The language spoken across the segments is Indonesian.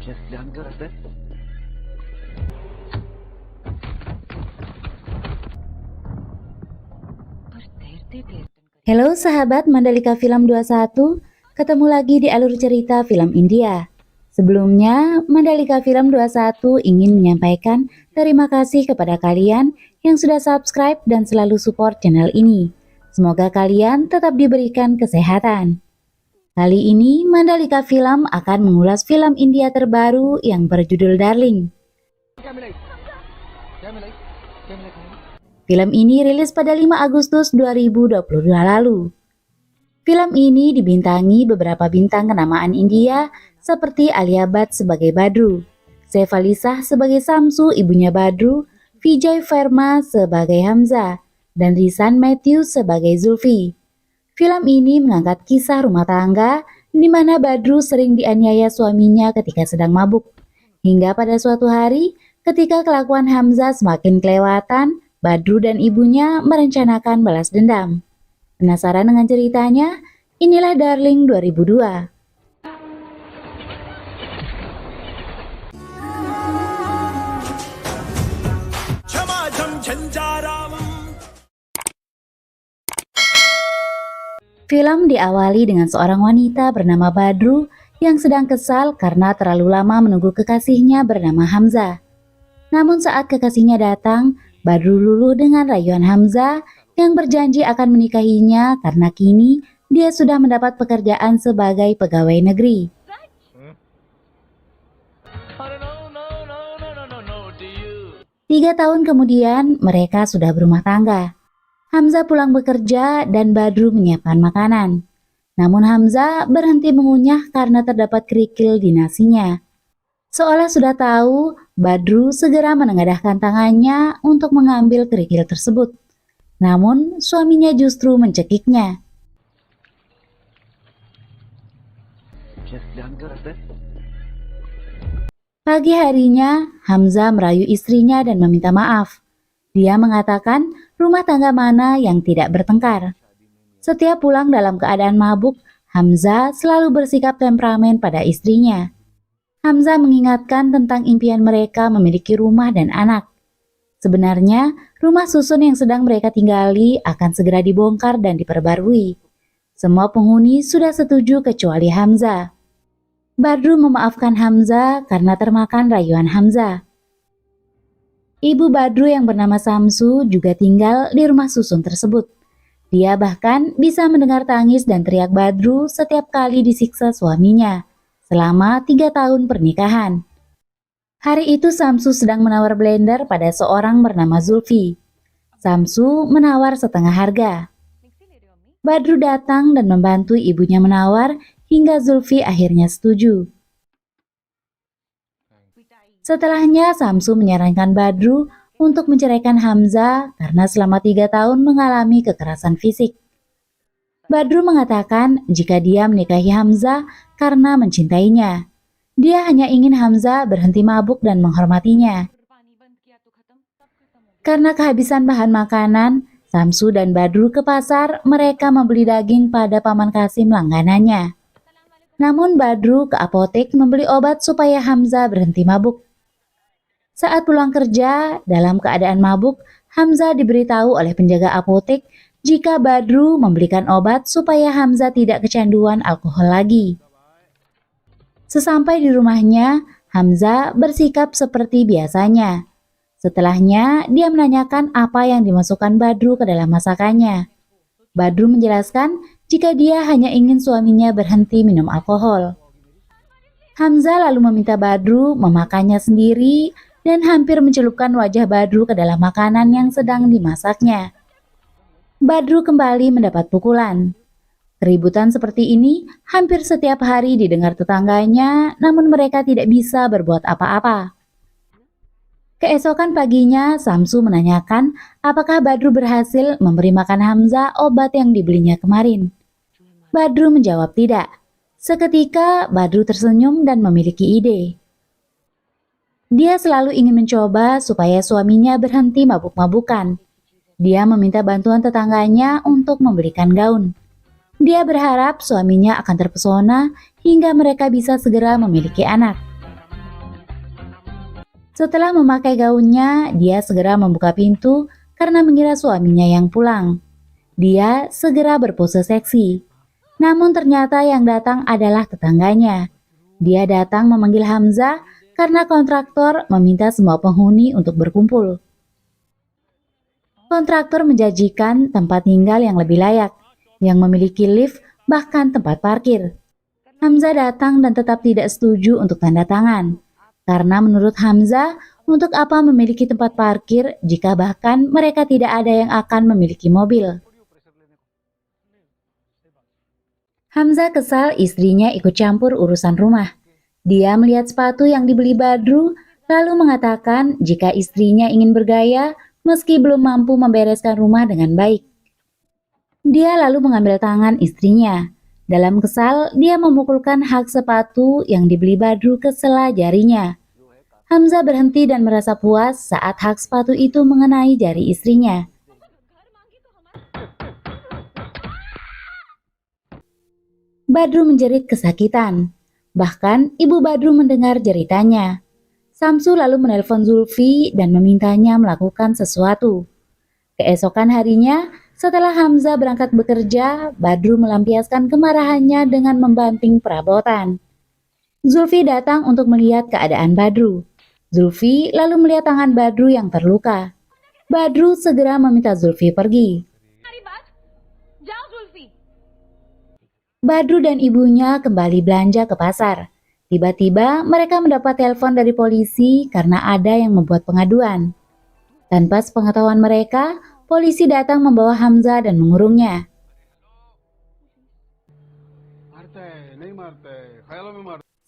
ध्यान क्यों रखते हैं? Halo sahabat Mandalika Film 21, ketemu lagi di alur cerita film India. Sebelumnya, Mandalika Film 21 ingin menyampaikan terima kasih kepada kalian yang sudah subscribe dan selalu support channel ini. Semoga kalian tetap diberikan kesehatan. Kali ini, Mandalika Film akan mengulas film India terbaru yang berjudul Darling. Film ini rilis pada 5 Agustus 2022 lalu. Film ini dibintangi beberapa bintang kenamaan India seperti Alia Bhatt sebagai Badru, Saif Ali Shah sebagai Samsu ibunya Badru, Vijay Verma sebagai Hamza, dan Risan Matthews sebagai Zulfi. Film ini mengangkat kisah rumah tangga di mana Badru sering dianiaya suaminya ketika sedang mabuk. Hingga pada suatu hari, ketika kelakuan Hamza semakin kelewatan, Badru dan ibunya merencanakan balas dendam. Penasaran dengan ceritanya? Inilah Darling 2002. Film diawali dengan seorang wanita bernama Badru yang sedang kesal karena terlalu lama menunggu kekasihnya bernama Hamza. Namun saat kekasihnya datang, Badru luluh dengan rayuan Hamza yang berjanji akan menikahinya karena kini dia sudah mendapat pekerjaan sebagai pegawai negeri. 3 tahun kemudian mereka sudah berumah tangga. Hamza pulang bekerja dan Badru menyiapkan makanan. Namun Hamza berhenti mengunyah karena terdapat kerikil di nasinya. Seolah sudah tahu, Badru segera menengadahkan tangannya untuk mengambil kerikil tersebut. Namun, suaminya justru mencekiknya. ध्यान क्यों रखते हैं? Pagi harinya, Hamza merayu istrinya dan meminta maaf. Dia mengatakan rumah tangga mana yang tidak bertengkar. Setiap pulang dalam keadaan mabuk, Hamza selalu bersikap temperamen pada istrinya. Hamza mengingatkan tentang impian mereka memiliki rumah dan anak. Sebenarnya, rumah susun yang sedang mereka tinggali akan segera dibongkar dan diperbarui. Semua penghuni sudah setuju kecuali Hamza. Badru memaafkan Hamza karena termakan rayuan Hamza. Ibu Badru yang bernama Samsu juga tinggal di rumah susun tersebut. Dia bahkan bisa mendengar tangis dan teriak Badru setiap kali disiksa suaminya selama 3 tahun pernikahan. Hari itu Samsu sedang menawar blender pada seorang bernama Zulfi. Samsu menawar setengah harga. Badru datang dan membantu ibunya menawar hingga Zulfi akhirnya setuju. Setelahnya Samsu menyarankan Badru untuk menceraikan Hamza karena selama 3 tahun mengalami kekerasan fisik. Badru mengatakan jika dia menikahi Hamza karena mencintainya. Dia hanya ingin Hamza berhenti mabuk dan menghormatinya. Karena kehabisan bahan makanan, Samsu dan Badru ke pasar, mereka membeli daging pada Paman Kasim langganannya. Namun Badru ke apotek membeli obat supaya Hamza berhenti mabuk. Saat pulang kerja, dalam keadaan mabuk, Hamza diberitahu oleh penjaga apotek jika Badru membelikan obat supaya Hamza tidak kecanduan alkohol lagi. Sesampai di rumahnya, Hamza bersikap seperti biasanya. Setelahnya, dia menanyakan apa yang dimasukkan Badru ke dalam masakannya. Badru menjelaskan jika dia hanya ingin suaminya berhenti minum alkohol. Hamza lalu meminta Badru memakannya sendiri dan hampir mencelupkan wajah Badru ke dalam makanan yang sedang dimasaknya. Badru kembali mendapat pukulan. Keributan seperti ini hampir setiap hari didengar tetangganya, namun mereka tidak bisa berbuat apa-apa. Keesokan paginya, Samsu menanyakan apakah Badru berhasil memberi makan Hamza obat yang dibelinya kemarin. Badru menjawab tidak. Seketika, Badru tersenyum dan memiliki ide. Dia selalu ingin mencoba supaya suaminya berhenti mabuk-mabukan. Dia meminta bantuan tetangganya untuk membelikan gaun. Dia berharap suaminya akan terpesona hingga mereka bisa segera memiliki anak. Setelah memakai gaunnya, dia segera membuka pintu karena mengira suaminya yang pulang. Dia segera berpose seksi. Namun ternyata yang datang adalah tetangganya. Dia datang memanggil Hamzah karena kontraktor meminta semua penghuni untuk berkumpul. Kontraktor menjanjikan tempat tinggal yang lebih layak, yang memiliki lift bahkan tempat parkir. Hamzah datang dan tetap tidak setuju untuk tanda tangan. Karena menurut Hamzah, untuk apa memiliki tempat parkir jika bahkan mereka tidak ada yang akan memiliki mobil. Hamzah kesal istrinya ikut campur urusan rumah. Dia melihat sepatu yang dibeli Badru, lalu mengatakan jika istrinya ingin bergaya meski belum mampu membereskan rumah dengan baik. Dia lalu mengambil tangan istrinya. Dalam kesal, dia memukulkan hak sepatu yang dibeli Badru ke sela jarinya. Hamzah berhenti dan merasa puas saat hak sepatu itu mengenai jari istrinya. Badru menjerit kesakitan. Bahkan ibu Badru mendengar jeritanya. Samsu lalu menelpon Zulfi dan memintanya melakukan sesuatu. Keesokan harinya, setelah Hamzah berangkat bekerja, Badru melampiaskan kemarahannya dengan membanting perabotan. Zulfi datang untuk melihat keadaan Badru. Zulfi lalu melihat tangan Badru yang terluka. Badru segera meminta Zulfi pergi. Badru dan ibunya kembali belanja ke pasar. Tiba-tiba mereka mendapat telepon dari polisi karena ada yang membuat pengaduan. Tanpa sepengetahuan mereka, polisi datang membawa Hamzah dan mengurungnya.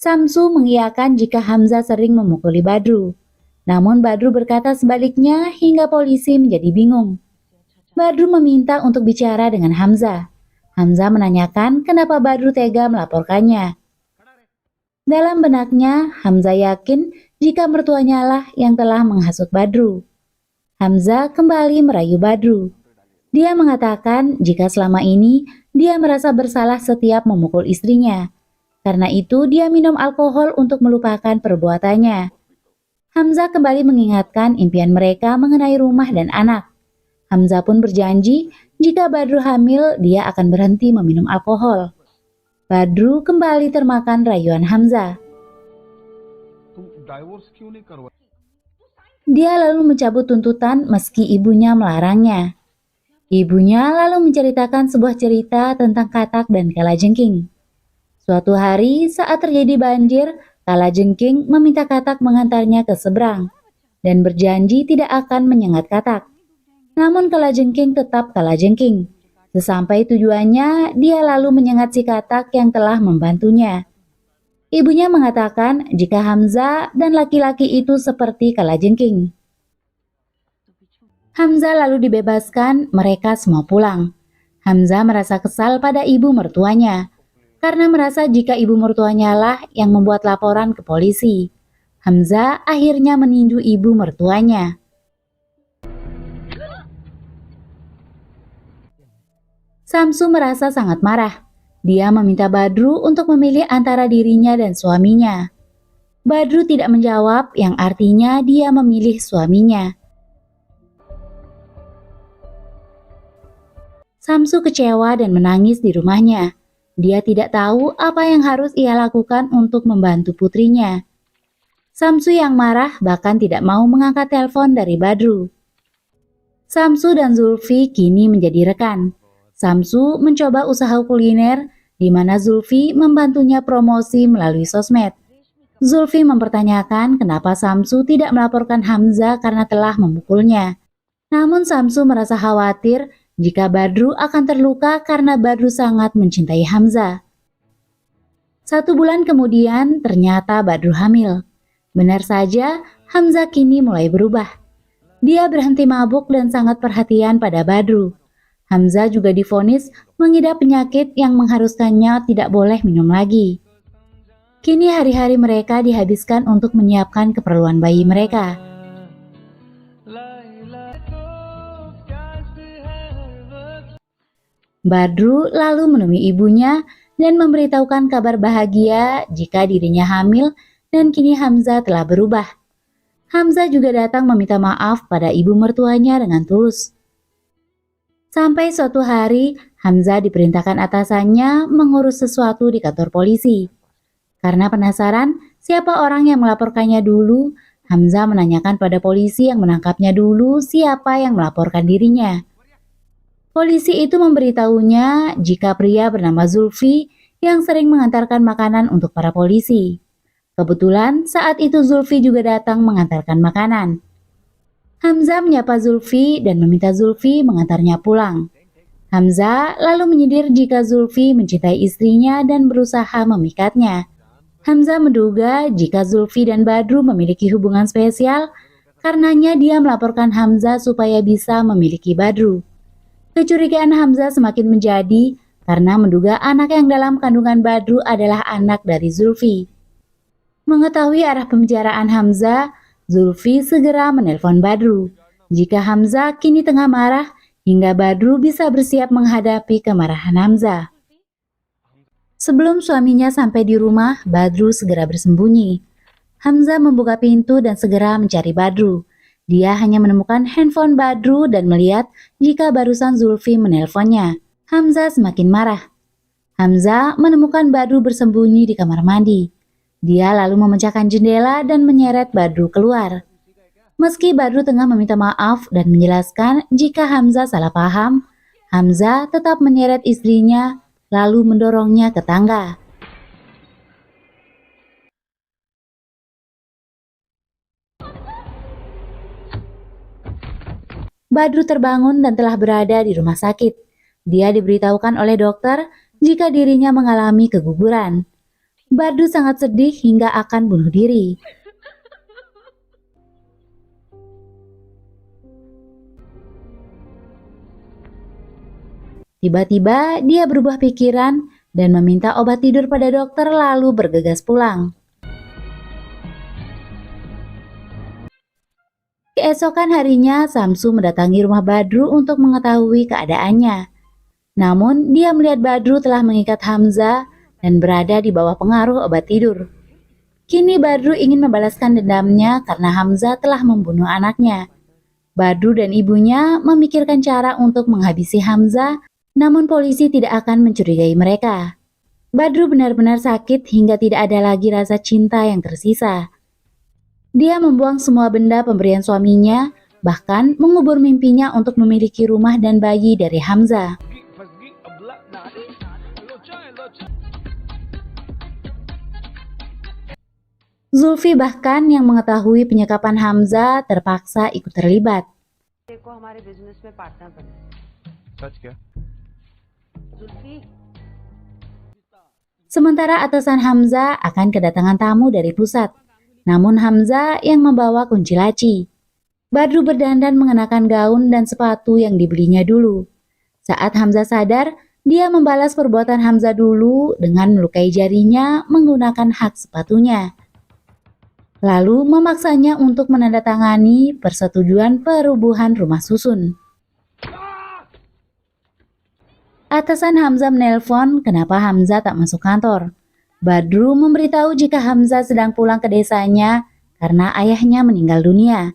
Samsu mengiyakan jika Hamzah sering memukuli Badru. Namun Badru berkata sebaliknya hingga polisi menjadi bingung. Badru meminta untuk bicara dengan Hamzah. Hamzah menanyakan kenapa Badru tega melaporkannya. Dalam benaknya, Hamzah yakin jika mertuanya lah yang telah menghasut Badru. Hamzah kembali merayu Badru. Dia mengatakan jika selama ini dia merasa bersalah setiap memukul istrinya. Karena itu dia minum alkohol untuk melupakan perbuatannya. Hamzah kembali mengingatkan impian mereka mengenai rumah dan anak. Hamzah pun berjanji jika Badru hamil dia akan berhenti meminum alkohol. Badru kembali termakan rayuan Hamzah. Dia lalu mencabut tuntutan meski ibunya melarangnya. Ibunya lalu menceritakan sebuah cerita tentang katak dan kalajengking. Suatu hari saat terjadi banjir, kalajengking meminta katak mengantarnya ke seberang dan berjanji tidak akan menyengat katak. Namun kalajengking tetap kalajengking. Sesampai tujuannya, dia lalu menyengat si katak yang telah membantunya. Ibunya mengatakan jika Hamzah dan laki-laki itu seperti kalajengking. Hamzah lalu dibebaskan, mereka semua pulang. Hamzah merasa kesal pada ibu mertuanya, karena merasa jika ibu mertuanya lah yang membuat laporan ke polisi. Hamzah akhirnya meninju ibu mertuanya. Samsu merasa sangat marah. Dia meminta Badru untuk memilih antara dirinya dan suaminya. Badru tidak menjawab, yang artinya dia memilih suaminya. Samsu kecewa dan menangis di rumahnya. Dia tidak tahu apa yang harus ia lakukan untuk membantu putrinya. Samsu yang marah bahkan tidak mau mengangkat telepon dari Badru. Samsu dan Zulfi kini menjadi rekan. Samsu mencoba usaha kuliner di mana Zulfi membantunya promosi melalui sosmed. Zulfi mempertanyakan kenapa Samsu tidak melaporkan Hamzah karena telah memukulnya. Namun Samsu merasa khawatir jika Badru akan terluka karena Badru sangat mencintai Hamzah. 1 bulan kemudian ternyata Badru hamil. Benar saja, Hamzah kini mulai berubah. Dia berhenti mabuk dan sangat perhatian pada Badru. Hamzah juga divonis mengidap penyakit yang mengharuskannya tidak boleh minum lagi. Kini hari-hari mereka dihabiskan untuk menyiapkan keperluan bayi mereka. Badru lalu menemui ibunya dan memberitahukan kabar bahagia jika dirinya hamil dan kini Hamzah telah berubah. Hamzah juga datang meminta maaf pada ibu mertuanya dengan tulus. Sampai suatu hari, Hamzah diperintahkan atasannya mengurus sesuatu di kantor polisi. Karena penasaran siapa orang yang melaporkannya dulu, Hamzah menanyakan pada polisi yang menangkapnya dulu siapa yang melaporkan dirinya. Polisi itu memberitahunya jika pria bernama Zulfi yang sering mengantarkan makanan untuk para polisi. Kebetulan saat itu Zulfi juga datang mengantarkan makanan. Hamzah menyapa Zulfi dan meminta Zulfi mengantarnya pulang. Hamzah lalu menyindir jika Zulfi mencintai istrinya dan berusaha memikatnya. Hamzah menduga jika Zulfi dan Badru memiliki hubungan spesial, karenanya dia melaporkan Hamzah supaya bisa memiliki Badru. Kecurigaan Hamzah semakin menjadi karena menduga anak yang dalam kandungan Badru adalah anak dari Zulfi. Mengetahui arah pembicaraan Hamzah, Zulfi segera menelpon Badru. Jika Hamzah kini tengah marah, hingga Badru bisa bersiap menghadapi kemarahan Hamzah. Sebelum suaminya sampai di rumah, Badru segera bersembunyi. Hamzah membuka pintu dan segera mencari Badru. Dia hanya menemukan handphone Badru dan melihat jika barusan Zulfi menelponnya. Hamzah semakin marah. Hamzah menemukan Badru bersembunyi di kamar mandi. Dia lalu memecahkan jendela dan menyeret Badru keluar. Meski Badru tengah meminta maaf dan menjelaskan jika Hamzah salah paham, Hamzah tetap menyeret istrinya lalu mendorongnya ke tangga. Badru terbangun dan telah berada di rumah sakit. Dia diberitahukan oleh dokter jika dirinya mengalami keguguran. Badru sangat sedih hingga akan bunuh diri. Tiba-tiba dia berubah pikiran dan meminta obat tidur pada dokter lalu bergegas pulang. Keesokan harinya, Samsu mendatangi rumah Badru untuk mengetahui keadaannya. Namun, dia melihat Badru telah mengikat Hamzah dan berada di bawah pengaruh obat tidur. Kini Badru ingin membalaskan dendamnya karena Hamzah telah membunuh anaknya. Badru dan ibunya memikirkan cara untuk menghabisi Hamzah, namun polisi tidak akan mencurigai mereka. Badru benar-benar sakit hingga tidak ada lagi rasa cinta yang tersisa. Dia membuang semua benda pemberian suaminya, bahkan mengubur mimpinya untuk memiliki rumah dan bayi dari Hamzah. Zulfi bahkan yang mengetahui penyekapan Hamzah terpaksa ikut terlibat. Sementara atasan Hamzah akan kedatangan tamu dari pusat, namun Hamzah yang membawa kunci laci. Badru berdandan mengenakan gaun dan sepatu yang dibelinya dulu. Saat Hamzah sadar, dia membalas perbuatan Hamzah dulu dengan melukai jarinya menggunakan hak sepatunya. Lalu memaksanya untuk menandatangani persetujuan perubuhan rumah susun. Atasan Hamzah menelpon kenapa Hamzah tak masuk kantor. Badru memberitahu jika Hamzah sedang pulang ke desanya karena ayahnya meninggal dunia.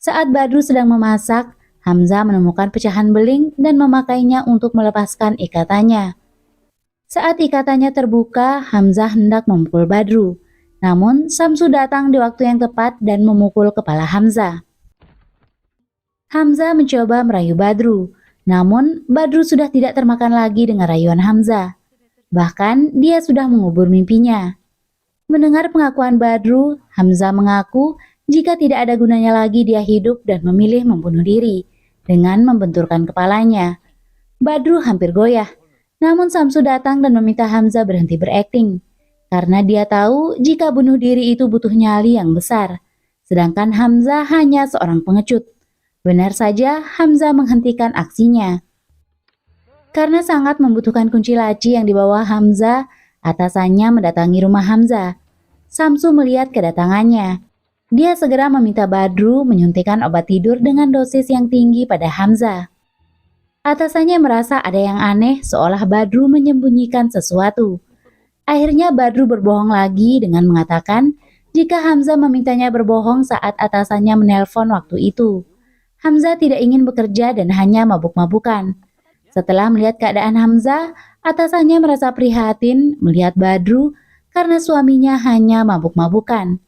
Saat Badru sedang memasak, Hamzah menemukan pecahan beling dan memakainya untuk melepaskan ikatannya. Saat ikatannya terbuka, Hamzah hendak memukul Badru. Namun, Samsu datang di waktu yang tepat dan memukul kepala Hamzah. Hamzah mencoba merayu Badru, namun Badru sudah tidak termakan lagi dengan rayuan Hamzah. Bahkan, dia sudah mengubur mimpinya. Mendengar pengakuan Badru, Hamzah mengaku jika tidak ada gunanya lagi dia hidup dan memilih membunuh diri dengan membenturkan kepalanya. Badru hampir goyah, namun Samsu datang dan meminta Hamzah berhenti berakting. Karena dia tahu jika bunuh diri itu butuh nyali yang besar, sedangkan Hamzah hanya seorang pengecut. Benar saja Hamzah menghentikan aksinya. Karena sangat membutuhkan kunci laci yang dibawa Hamzah, atasannya mendatangi rumah Hamzah. Samsu melihat kedatangannya. Dia segera meminta Badru menyuntikkan obat tidur dengan dosis yang tinggi pada Hamzah. Atasannya merasa ada yang aneh seolah Badru menyembunyikan sesuatu. Akhirnya Badru berbohong lagi dengan mengatakan jika Hamzah memintanya berbohong saat atasannya menelpon waktu itu. Hamzah tidak ingin bekerja dan hanya mabuk-mabukan. Setelah melihat keadaan Hamzah, atasannya merasa prihatin melihat Badru karena suaminya hanya mabuk-mabukan.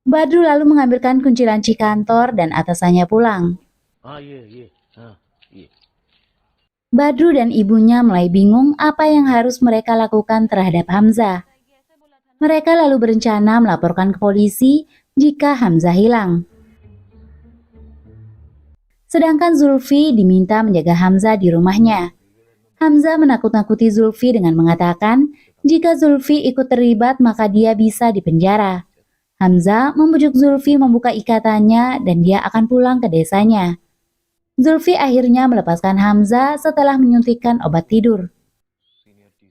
Badru lalu mengambilkan kunci laci kantor dan atasannya pulang. Badru dan ibunya mulai bingung apa yang harus mereka lakukan terhadap Hamzah. Mereka lalu berencana melaporkan ke polisi jika Hamzah hilang. Sedangkan Zulfi diminta menjaga Hamzah di rumahnya. Hamzah menakut-nakuti Zulfi dengan mengatakan jika Zulfi ikut terlibat maka dia bisa dipenjara. Hamzah membujuk Zulfi membuka ikatannya dan dia akan pulang ke desanya. Zulfi akhirnya melepaskan Hamzah setelah menyuntikkan obat tidur.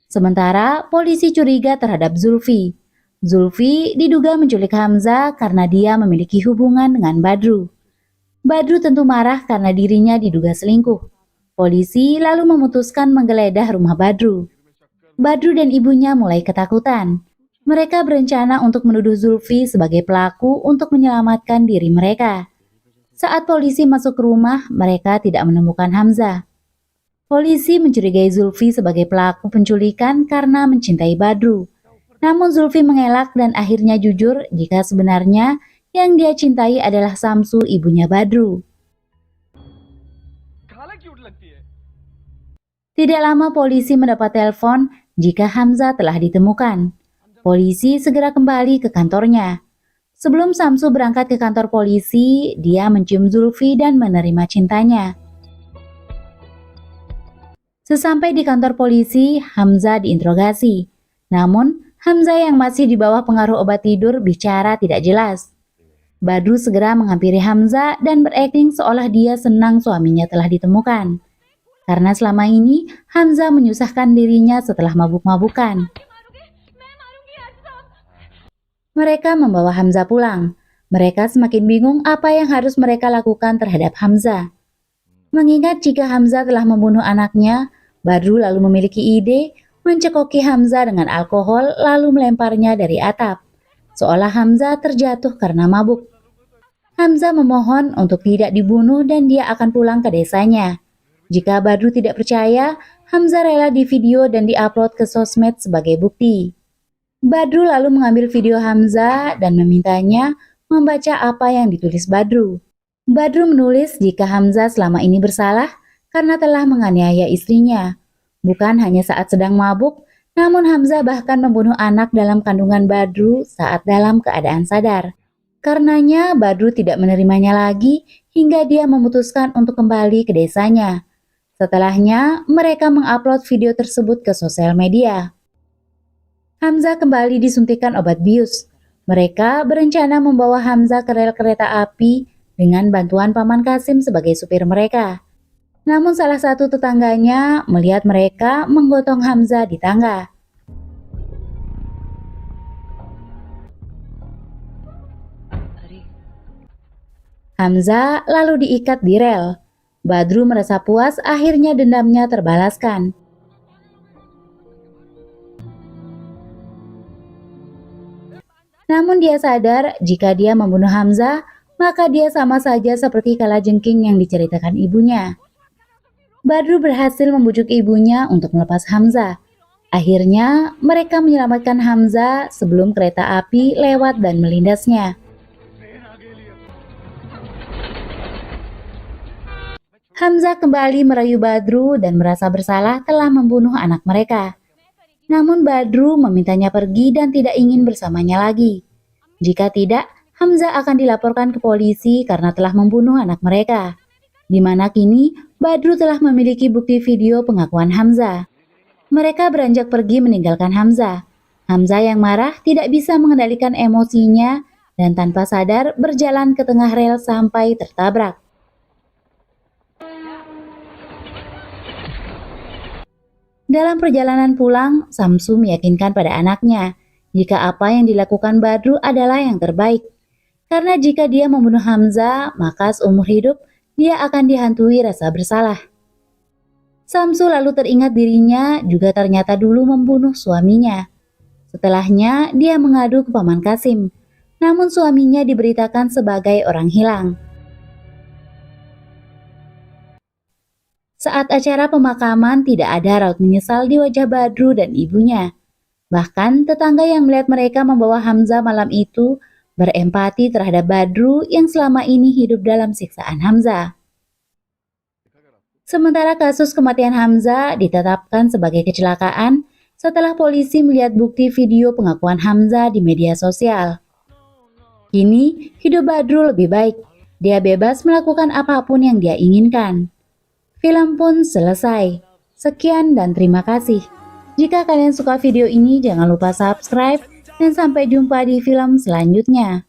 Sementara polisi curiga terhadap Zulfi. Zulfi diduga menculik Hamzah karena dia memiliki hubungan dengan Badru. Badru tentu marah karena dirinya diduga selingkuh. Polisi lalu memutuskan menggeledah rumah Badru. Badru dan ibunya mulai ketakutan. Mereka berencana untuk menuduh Zulfi sebagai pelaku untuk menyelamatkan diri mereka. Saat polisi masuk ke rumah, mereka tidak menemukan Hamzah. Polisi mencurigai Zulfi sebagai pelaku penculikan karena mencintai Badru. Namun Zulfi mengelak dan akhirnya jujur jika sebenarnya yang dia cintai adalah Samsu, ibunya Badru. Tidak lama polisi mendapat telepon jika Hamzah telah ditemukan. Polisi segera kembali ke kantornya. Sebelum Samsu berangkat ke kantor polisi, dia mencium Zulfi dan menerima cintanya. Sesampai di kantor polisi, Hamzah diinterogasi. Namun, Hamzah yang masih di bawah pengaruh obat tidur bicara tidak jelas. Badru segera menghampiri Hamzah dan berakting seolah dia senang suaminya telah ditemukan. Karena selama ini, Hamzah menyusahkan dirinya setelah mabuk-mabukan. Mereka membawa Hamzah pulang. Mereka semakin bingung apa yang harus mereka lakukan terhadap Hamzah. Mengingat jika Hamzah telah membunuh anaknya, Badru lalu memiliki ide mencekoki Hamzah dengan alkohol lalu melemparnya dari atap, seolah Hamzah terjatuh karena mabuk. Hamzah memohon untuk tidak dibunuh dan dia akan pulang ke desanya. Jika Badru tidak percaya, Hamzah rela divideo dan diupload ke sosmed sebagai bukti. Badru lalu mengambil video Hamzah dan memintanya membaca apa yang ditulis Badru. Badru menulis jika Hamzah selama ini bersalah karena telah menganiaya istrinya. Bukan hanya saat sedang mabuk, namun Hamzah bahkan membunuh anak dalam kandungan Badru saat dalam keadaan sadar. Karenanya Badru tidak menerimanya lagi hingga dia memutuskan untuk kembali ke desanya. Setelahnya, mereka mengupload video tersebut ke sosial media. Hamzah kembali disuntikan obat bius. Mereka berencana membawa Hamzah ke rel kereta api dengan bantuan Paman Kasim sebagai supir mereka. Namun salah satu tetangganya melihat mereka menggotong Hamzah di tangga. Hamzah lalu diikat di rel. Badru merasa puas akhirnya dendamnya terbalaskan. Namun dia sadar jika dia membunuh Hamzah, maka dia sama saja seperti kalajengking yang diceritakan ibunya. Badru berhasil membujuk ibunya untuk melepas Hamzah. Akhirnya mereka menyelamatkan Hamzah sebelum kereta api lewat dan melindasnya. Hamzah kembali merayu Badru dan merasa bersalah telah membunuh anak mereka. Namun Badru memintanya pergi dan tidak ingin bersamanya lagi. Jika tidak, Hamzah akan dilaporkan ke polisi karena telah membunuh anak mereka. Di mana kini Badru telah memiliki bukti video pengakuan Hamzah. Mereka beranjak pergi meninggalkan Hamzah. Hamzah yang marah tidak bisa mengendalikan emosinya dan tanpa sadar berjalan ke tengah rel sampai tertabrak. Dalam perjalanan pulang, Samsu meyakinkan pada anaknya jika apa yang dilakukan Badru adalah yang terbaik. Karena jika dia membunuh Hamzah, maka seumur hidup dia akan dihantui rasa bersalah. Samsu lalu teringat dirinya juga ternyata dulu membunuh suaminya. Setelahnya, dia mengadu ke Paman Kasim. namun suaminya diberitakan sebagai orang hilang. Saat acara pemakaman, tidak ada raut menyesal di wajah Badru dan ibunya. Bahkan tetangga yang melihat mereka membawa Hamzah malam itu berempati terhadap Badru yang selama ini hidup dalam siksaan Hamzah. Sementara kasus kematian Hamzah ditetapkan sebagai kecelakaan setelah polisi melihat bukti video pengakuan Hamzah di media sosial. Kini, hidup Badru lebih baik. Dia bebas melakukan apapun yang dia inginkan. Film pun selesai. Sekian dan terima kasih. Jika kalian suka video ini, jangan lupa subscribe dan sampai jumpa di film selanjutnya.